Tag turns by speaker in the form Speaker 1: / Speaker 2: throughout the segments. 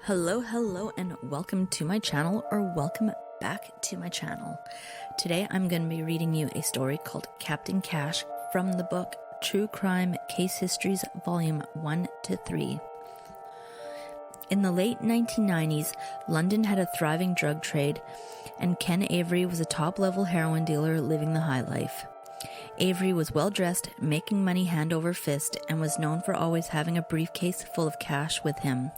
Speaker 1: Hello, and welcome to my channel, or welcome back to my channel. Today I'm going to be reading you a story called Captain Cash from the book True Crime Case Histories Volume 1 to 3. In the late 1990s, London had a thriving drug trade, and Ken Avery was a top-level heroin dealer living the high life. Avery was well-dressed, making money hand over fist, and was known for always having a briefcase full of cash with him,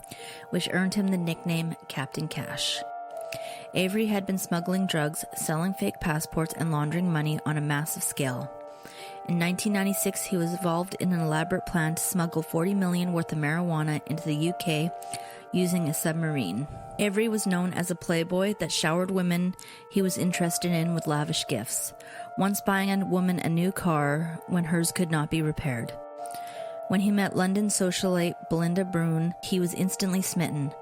Speaker 1: which earned him the nickname Captain Cash. Avery had been smuggling drugs, selling fake passports, and laundering money on a massive scale. In 1996, he was involved in an elaborate plan to smuggle $40 million worth of marijuana into the UK using a submarine. Avery was known as a playboy that showered women he was interested in with lavish gifts, once buying a woman a new car when hers could not be repaired. When he met London socialite Belinda Brune, he was instantly smitten.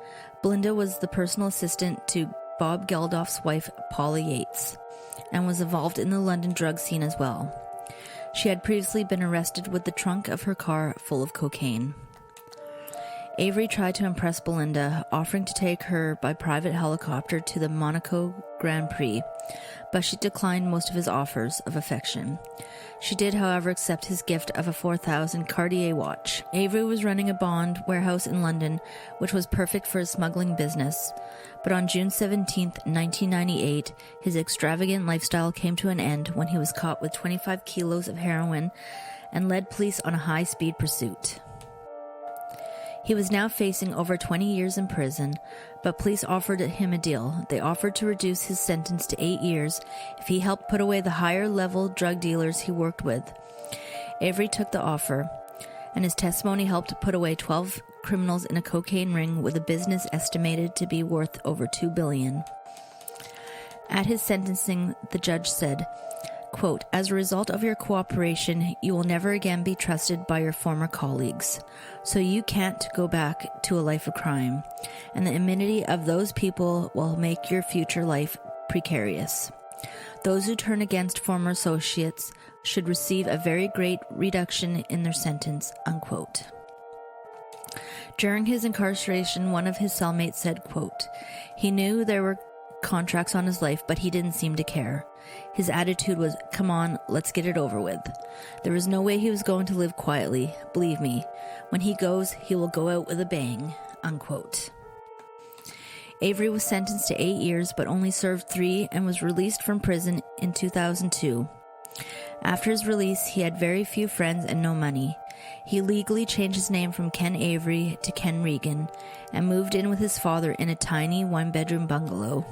Speaker 1: Belinda was the personal assistant to Bob Geldof's wife, Paula Yates, and was involved in the London drug scene as well. She had previously been arrested with the trunk of her car full of cocaine. Avery tried to impress Belinda, offering to take her by private helicopter to the Monaco Grand Prix, but she declined most of his offers of affection. She did, however, accept his gift of a 4,000 Cartier watch. Avery was running a bond warehouse in London, which was perfect for his smuggling business, but on June 17, 1998, his extravagant lifestyle came to an end when he was caught with 25 kilos of heroin and led police on a high-speed pursuit. He was now facing over 20 years in prison, but police offered him a deal. They offered to reduce his sentence to 8 years if he helped put away the higher-level drug dealers he worked with. Avery took the offer, and his testimony helped put away 12 criminals in a cocaine ring with a business estimated to be worth over $2 billion. At his sentencing, the judge said, quote, "As a result of your cooperation, you will never again be trusted by your former colleagues. So you can't go back to a life of crime, and the immunity of those people will make your future life precarious. Those who turn against former associates should receive a very great reduction in their sentence," unquote. During his incarceration, one of his cellmates said, quote, "He knew there were contracts on his life, but he didn't seem to care. His attitude was, come on, let's get it over with. There was no way he was going to live quietly. Believe me, when he goes, he will go out with a bang," unquote. Avery was sentenced to 8 years, but only served 3 and was released from prison in 2002. After his release, he had very few friends and no money. He legally changed his name from Ken Avery to Ken Regan and moved in with his father in a tiny one-bedroom bungalow.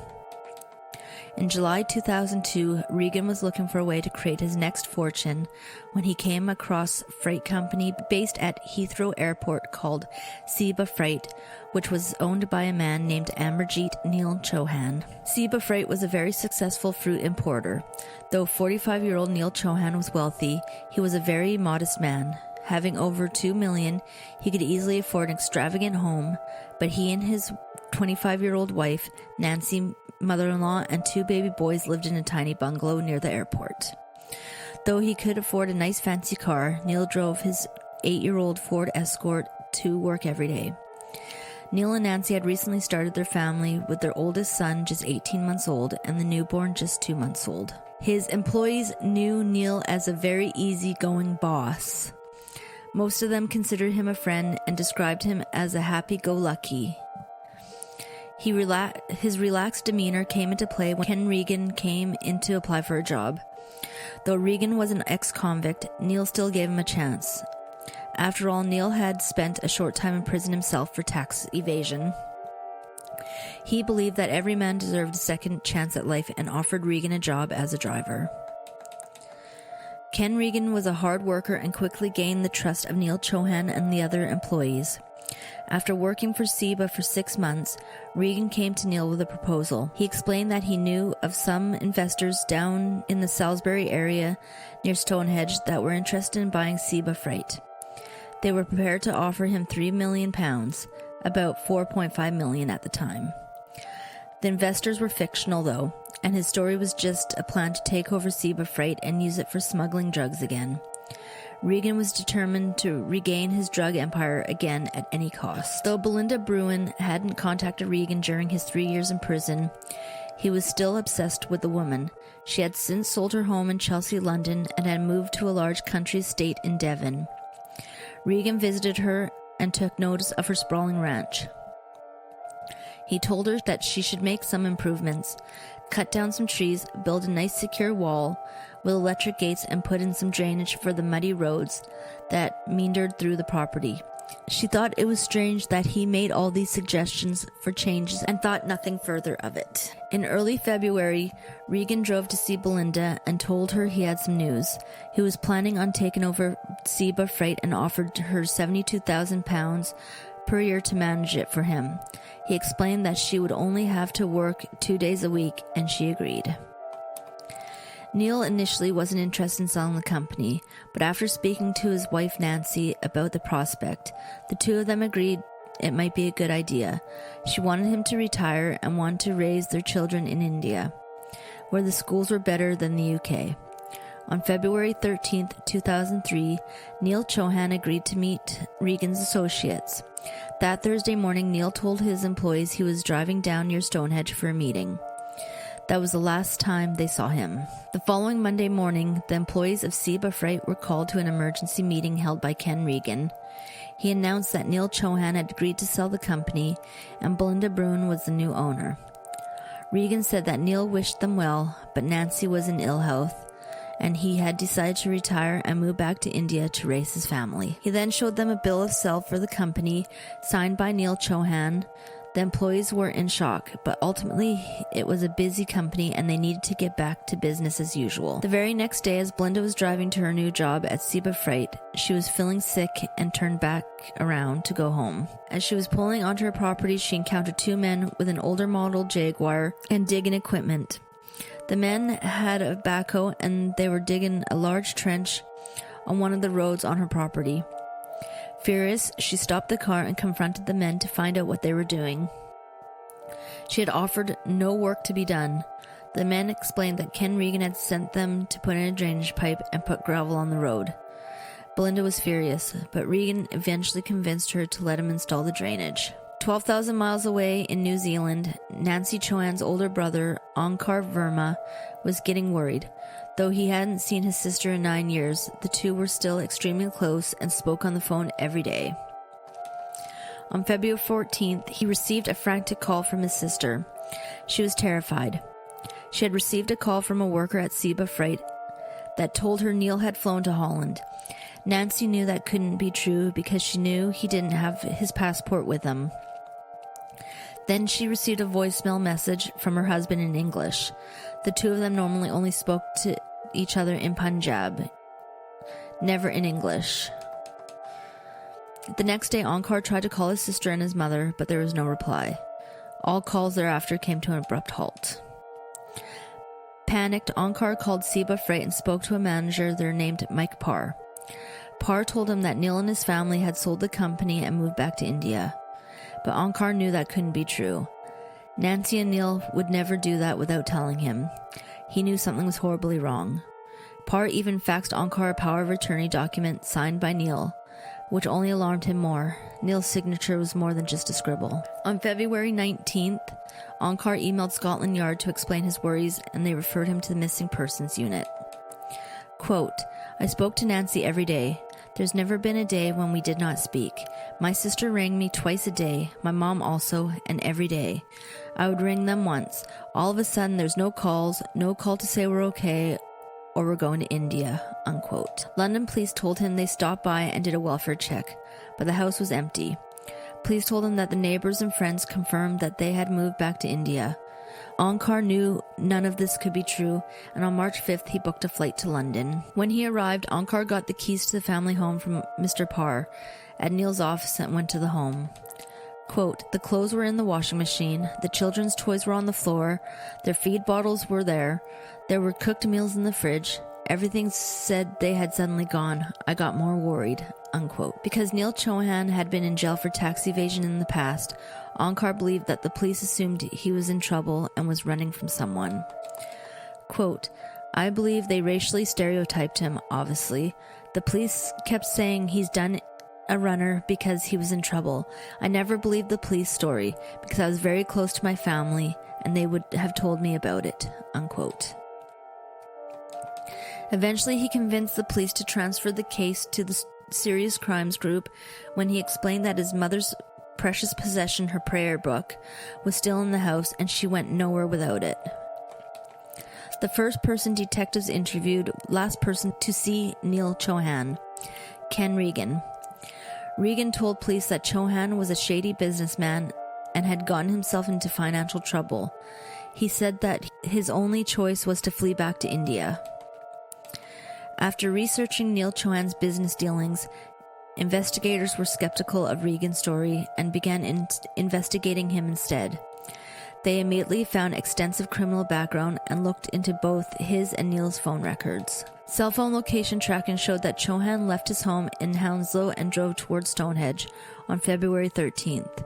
Speaker 1: In July 2002, Regan was looking for a way to create his next fortune when he came across a freight company based at Heathrow Airport called Seba Freight, which was owned by a man named Amarjit Chohan. Seba Freight was a very successful fruit importer. Though 45-year-old Neil Chohan was wealthy, he was a very modest man. Having over $2 million, he could easily afford an extravagant home, but he and his 25-year-old wife, Nancy, mother-in-law, and 2 baby boys lived in a tiny bungalow near the airport. Though he could afford a nice fancy car, Neil drove his 8-year-old Ford Escort to work every day. Neil and Nancy had recently started their family with their oldest son just 18 months old and the newborn just 2 months old. His employees knew Neil as a very easygoing boss. Most of them considered him a friend and described him as a happy-go-lucky. His relaxed demeanor came into play when Ken Regan came in to apply for a job. Though Regan was an ex-convict, Neil still gave him a chance. After all, Neil had spent a short time in prison himself for tax evasion. He believed that every man deserved a second chance at life and offered Regan a job as a driver. Ken Regan was a hard worker and quickly gained the trust of Neil Chohan and the other employees. After working for Seba for 6 months, Regan came to Neil with a proposal. He explained that he knew of some investors down in the Salisbury area near Stonehenge that were interested in buying Seba Freight. They were prepared to offer him £3 million, about $4.5 million at the time. The investors were fictional, though, and his story was just a plan to take over Seba Freight and use it for smuggling drugs again. Regan was determined to regain his drug empire again at any cost. Though Belinda Bruin hadn't contacted Regan during his 3 years in prison, he was still obsessed with the woman. She had since sold her home in Chelsea, London, and had moved to a large country estate in Devon. Regan visited her and took notice of her sprawling ranch. He told her that she should make some improvements, cut down some trees, build a nice secure wall with electric gates, and put in some drainage for the muddy roads that meandered through the property. She thought it was strange that he made all these suggestions for changes and thought nothing further of it. In early February, Regan drove to see Belinda and told her he had some news. He was planning on taking over Seba Freight and offered her £72,000 per year to manage it for him. He explained that she would only have to work 2 days a week, and she agreed. Neil initially wasn't interested in selling the company, but after speaking to his wife Nancy about the prospect, the two of them agreed it might be a good idea. She wanted him to retire and wanted to raise their children in India, where the schools were better than the UK. On February 13, 2003, Neil Chohan agreed to meet Regan's associates. That Thursday morning, Neil told his employees he was driving down near Stonehenge for a meeting. That was the last time they saw him. The following Monday morning, the employees of Seba Freight were called to an emergency meeting held by Ken Regan. He announced that Neil Chohan had agreed to sell the company and Belinda Bruin was the new owner. Regan said that Neil wished them well, but Nancy was in ill health, and he had decided to retire and move back to India to raise his family. He then showed them a bill of sale for the company, signed by Neil Chohan. The employees were in shock, but ultimately it was a busy company and they needed to get back to business as usual. The very next day, as Belinda was driving to her new job at Seba Freight, she was feeling sick and turned back around to go home. As she was pulling onto her property, she encountered two men with an older model Jaguar and digging equipment. The men had a backhoe and they were digging a large trench on one of the roads on her property. Furious, she stopped the car and confronted the men to find out what they were doing. She had offered no work to be done. The men explained that Ken Regan had sent them to put in a drainage pipe and put gravel on the road. Belinda was furious, but Regan eventually convinced her to let him install the drainage. 12,000 miles away in New Zealand, Nancy Chohan's older brother, Onkar Verma, was getting worried. Though he hadn't seen his sister in 9 years, the two were still extremely close and spoke on the phone every day. On February 14th, he received a frantic call from his sister. She was terrified. She had received a call from a worker at Seba Freight that told her Neil had flown to Holland. Nancy knew that couldn't be true because she knew he didn't have his passport with him. Then she received a voicemail message from her husband in English. The two of them normally only spoke to each other in Punjab, never in English. The next day, Onkar tried to call his sister and his mother, but there was no reply. All calls thereafter came to an abrupt halt. Panicked, Onkar called Seba Freight and spoke to a manager there named Mike Parr. Parr told him that Neil and his family had sold the company and moved back to India. But Onkar knew that couldn't be true. Nancy and Neil would never do that without telling him. He knew something was horribly wrong. Parr even faxed Onkar a power of attorney document signed by Neil, which only alarmed him more. Neil's signature was more than just a scribble. On February 19th, Onkar emailed Scotland Yard to explain his worries, and they referred him to the missing persons unit. Quote, "I spoke to Nancy every day. There's never been a day when we did not speak. My sister rang me twice a day, my mom also, and every day. I would ring them once. All of a sudden there's no calls, no call to say we're okay or we're going to India," unquote. London police told him they stopped by and did a welfare check, but the house was empty. Police told him that the neighbors and friends confirmed that they had moved back to India. Onkar knew none of this could be true, and on March 5th he booked a flight to London. When he arrived, Onkar got the keys to the family home from Mr. Parr at Neil's office and went to the home. Quote, "The clothes were in the washing machine, the children's toys were on the floor, their feed bottles were there were cooked meals in the fridge. Everything said they had suddenly gone. I got more worried," unquote. Because Neil Chohan had been in jail for tax evasion in the past, Onkar believed that the police assumed he was in trouble and was running from someone. Quote, "I believe they racially stereotyped him, obviously. The police kept saying he's done a runner because he was in trouble. I never believed the police story because I was very close to my family and they would have told me about it," unquote. Eventually, he convinced the police to transfer the case to the Serious Crimes Group when he explained that his mother's precious possession, her prayer book, was still in the house and she went nowhere without it. The first person detectives interviewed, last person to see Neil Chohan, Ken Regan. Regan told police that Chohan was a shady businessman and had gotten himself into financial trouble. He said that his only choice was to flee back to India. After researching Neil Chohan's business dealings, investigators were skeptical of Regan's story and began investigating him instead. They immediately found extensive criminal background and looked into both his and Neil's phone records. Cell phone location tracking showed that Chohan left his home in Hounslow and drove towards Stonehenge on February 13th.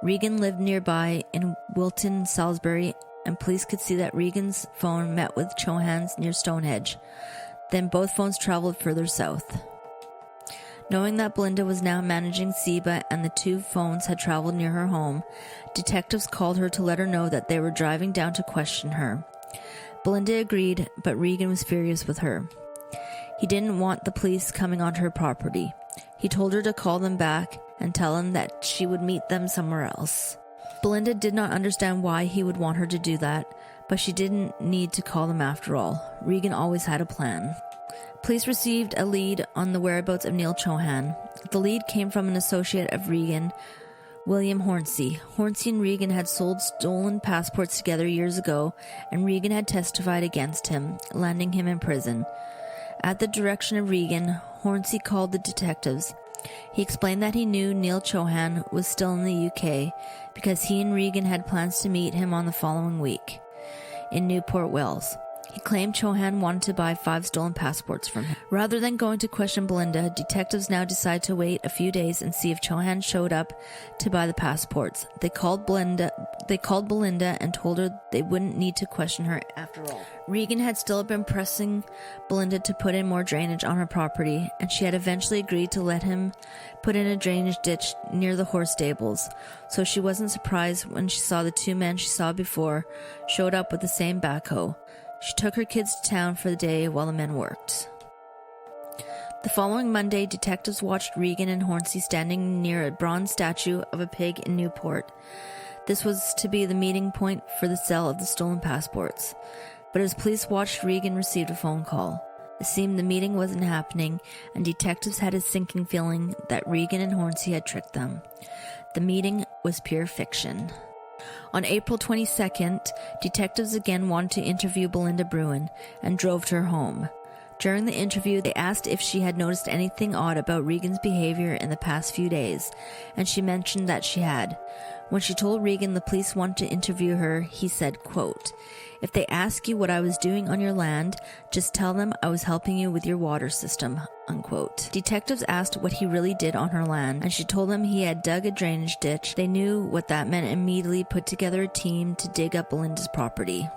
Speaker 1: Regan lived nearby in Wilton, Salisbury, and police could see that Regan's phone met with Chohan's near Stonehenge. Then both phones traveled further south. Knowing that Belinda was now managing SEBA and the two phones had traveled near her home, detectives called her to let her know that they were driving down to question her. Belinda agreed, but Regan was furious with her. He didn't want the police coming onto her property. He told her to call them back and tell them that she would meet them somewhere else. Belinda did not understand why he would want her to do that, but she didn't need to call them after all. Regan always had a plan. Police received a lead on the whereabouts of Neil Chohan. The lead came from an associate of Regan, William Hornsey. Hornsey and Regan had sold stolen passports together years ago, and Regan had testified against him, landing him in prison. At the direction of Regan, Hornsey called the detectives. He explained that he knew Neil Chohan was still in the UK because he and Regan had plans to meet him on the following week in Newport, Wales. He claimed Chohan wanted to buy 5 stolen passports from him. Rather than going to question Belinda, detectives now decided to wait a few days and see if Chohan showed up to buy the passports. They called Belinda and told her they wouldn't need to question her after all. Regan had still been pressing Belinda to put in more drainage on her property, and she had eventually agreed to let him put in a drainage ditch near the horse stables, so she wasn't surprised when she saw the 2 men she saw before showed up with the same backhoe. She took her kids to town for the day while the men worked. The following Monday, detectives watched Regan and Hornsey standing near a bronze statue of a pig in Newport. This was to be the meeting point for the sale of the stolen passports. But as police watched, Regan received a phone call. It seemed the meeting wasn't happening, and detectives had a sinking feeling that Regan and Hornsey had tricked them. The meeting was pure fiction. On April 22nd, detectives again wanted to interview Belinda Bruin and drove to her home. During the interview, they asked if she had noticed anything odd about Regan's behavior in the past few days, and she mentioned that she had. When she told Regan the police wanted to interview her, he said, quote, "If they ask you what I was doing on your land, just tell them I was helping you with your water system," unquote. Detectives asked what he really did on her land, and she told them he had dug a drainage ditch. They knew what that meant and immediately put together a team to dig up Belinda's property.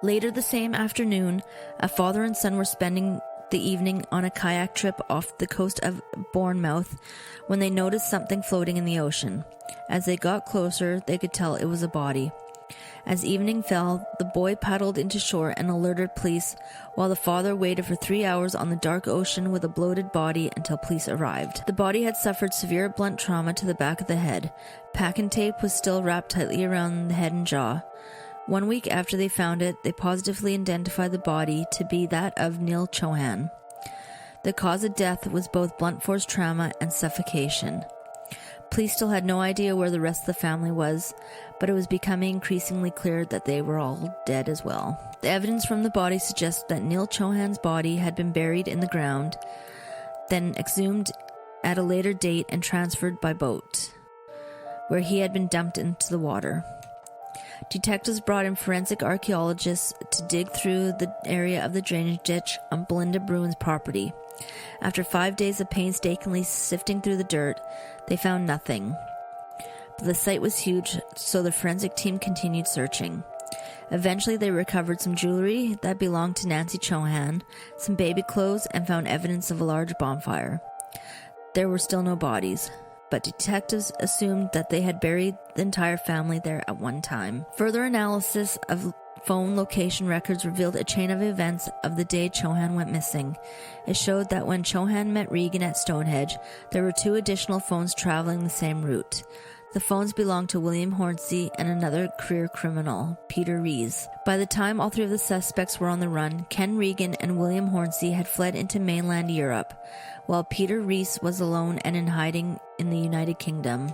Speaker 1: Later the same afternoon, a father and son were spending the evening on a kayak trip off the coast of Bournemouth when they noticed something floating in the ocean. As they got closer, they could tell it was a body. As evening fell, the boy paddled into shore and alerted police, while the father waited for 3 hours on the dark ocean with a bloated body until police arrived. The body had suffered severe blunt trauma to the back of the head. Packing tape was still wrapped tightly around the head and jaw. 1 week after they found it, they positively identified the body to be that of Neil Chohan. The cause of death was both blunt force trauma and suffocation. Police still had no idea where the rest of the family was, but it was becoming increasingly clear that they were all dead as well. The evidence from the body suggests that Neil Chohan's body had been buried in the ground, then exhumed at a later date and transferred by boat, where he had been dumped into the water. Detectives brought in forensic archaeologists to dig through the area of the drainage ditch on Belinda Bruin's property. After 5 days of painstakingly sifting through the dirt, they found nothing. But the site was huge, so the forensic team continued searching. Eventually, they recovered some jewelry that belonged to Nancy Chohan, some baby clothes, and found evidence of a large bonfire. There were still no bodies, but detectives assumed that they had buried the entire family there at one time. Further analysis of phone location records revealed a chain of events of the day Chohan went missing. It showed that when Chohan met Regan at Stonehenge, there were 2 additional phones traveling the same route. The phones belonged to William Hornsey and another career criminal, Peter Rees. By the time all 3 of the suspects were on the run, Ken Regan and William Hornsey had fled into mainland Europe, while Peter Rees was alone and in hiding in the United Kingdom.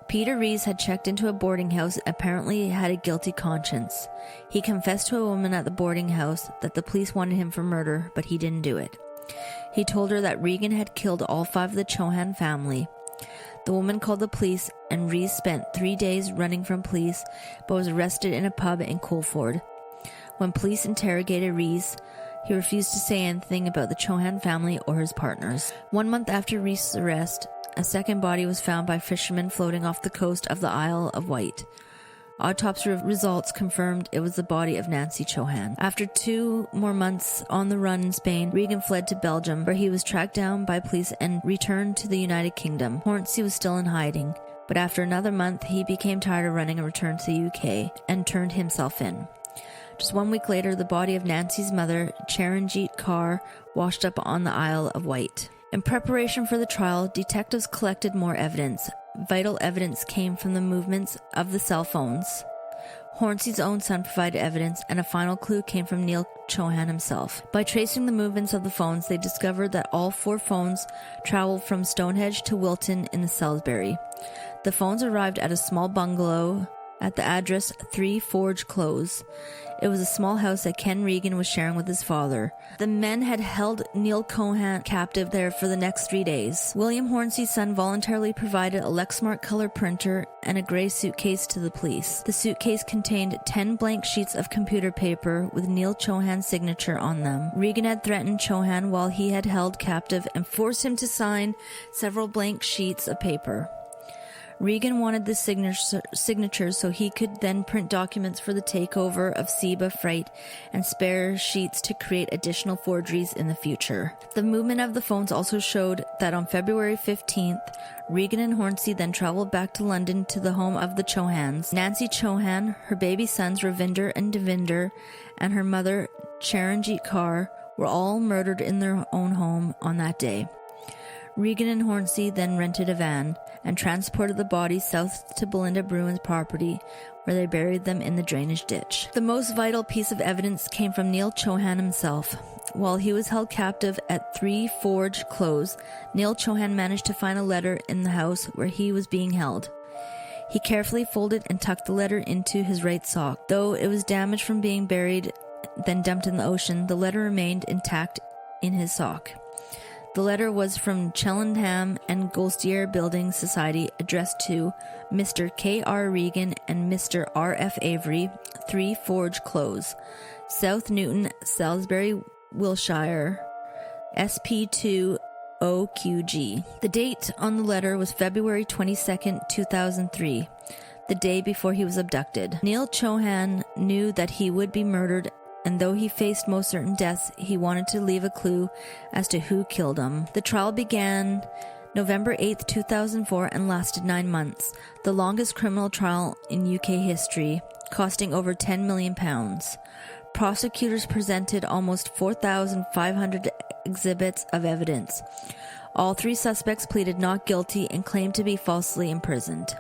Speaker 1: Peter Rees had checked into a boarding house and apparently had a guilty conscience. He confessed to a woman at the boarding house that the police wanted him for murder, but he didn't do it. He told her that Regan had killed all 5 of the Chohan family. The woman called the police, and Rees spent 3 days running from police, but was arrested in a pub in Colford. When police interrogated Rees, he refused to say anything about the Chohan family or his partners. 1 month after Rees' arrest, a second body was found by fishermen floating off the coast of the Isle of Wight. Autopsy results confirmed it was the body of Nancy Chohan. After 2 more months on the run in Spain, Regan fled to Belgium, where he was tracked down by police and returned to the United Kingdom. Hornsey was still in hiding, but after another month, he became tired of running and returned to the UK and turned himself in. Just 1 week later, the body of Nancy's mother, Charanjit Kaur, washed up on the Isle of Wight. In preparation for the trial, detectives collected more evidence. Vital evidence came from the movements of the cell phones. Hornsey's own son provided evidence, and a final clue came from Neil Chohan himself. By tracing the movements of the phones, they discovered that all 4 phones traveled from Stonehenge to Wilton in the Salisbury. The phones arrived at a small bungalow at the address 3 Forge Close. It was a small house that Ken Regan was sharing with his father. The men had held Neil Chohan captive there for the next 3 days. William Hornsey's son voluntarily provided a Lexmark color printer and a gray suitcase to the police. The suitcase contained 10 blank sheets of computer paper with Neil Chohan's signature on them. Regan had threatened Chohan while he had held captive and forced him to sign several blank sheets of paper. Regan wanted the signatures so he could then print documents for the takeover of Seba Freight and spare sheets to create additional forgeries in the future. The movement of the phones also showed that on February 15th, Regan and Hornsey then traveled back to London to the home of the Chohans. Nancy Chohan, her baby sons Ravinder and Devinder, and her mother Charanjit Kaur were all murdered in their own home on that day. Regan and Hornsey then rented a van and transported the bodies south to Belinda Bruin's property, where they buried them in the drainage ditch. The most vital piece of evidence came from Neil Chohan himself. While he was held captive at 3 Forge Close, Neil Chohan managed to find a letter in the house where he was being held. He carefully folded and tucked the letter into his right sock. Though it was damaged from being buried, then dumped in the ocean, the letter remained intact in his sock. The letter was from Cheltenham and Golstier Building Society, addressed to Mr. K.R. Regan and Mr. R.F. Avery, 3 Forge Close, South Newton, Salisbury, Wiltshire, SP2 OQG. The date on the letter was February 22nd, 2003, the day before he was abducted. Neil Chohan knew that he would be murdered, and though he faced most certain deaths, he wanted to leave a clue as to who killed him. The trial began November 8th, 2004 and lasted 9 months, the longest criminal trial in UK history, costing over £10 million. Prosecutors presented almost 4,500 exhibits of evidence. All 3 suspects pleaded not guilty and claimed to be falsely imprisoned.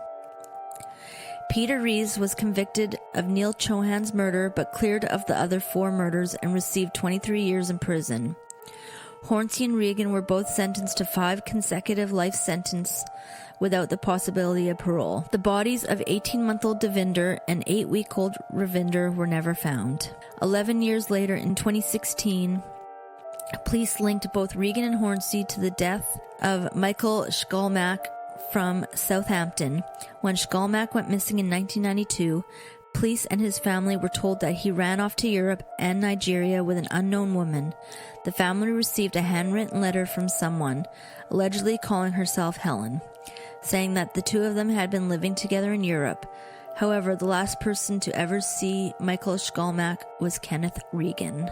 Speaker 1: Peter Rees was convicted of Neil Chohan's murder but cleared of the other 4 murders and received 23 years in prison. Hornsey and Regan were both sentenced to 5 consecutive life sentences without the possibility of parole. The bodies of 18-month-old Devinder and 8-week-old Ravinder were never found. 11 years later, in 2016, police linked both Regan and Hornsey to the death of Michael Schallmack from Southampton. When Schallmack went missing in 1992, police and his family were told that he ran off to Europe and Nigeria with an unknown woman. The family received a handwritten letter from someone, allegedly calling herself Helen, saying that the 2 of them had been living together in Europe. However, the last person to ever see Michael Skolmak was Kenneth Regan.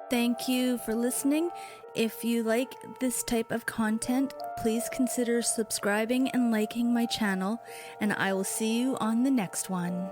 Speaker 1: Thank you for listening. If you like this type of content, please consider subscribing and liking my channel, and I will see you on the next one.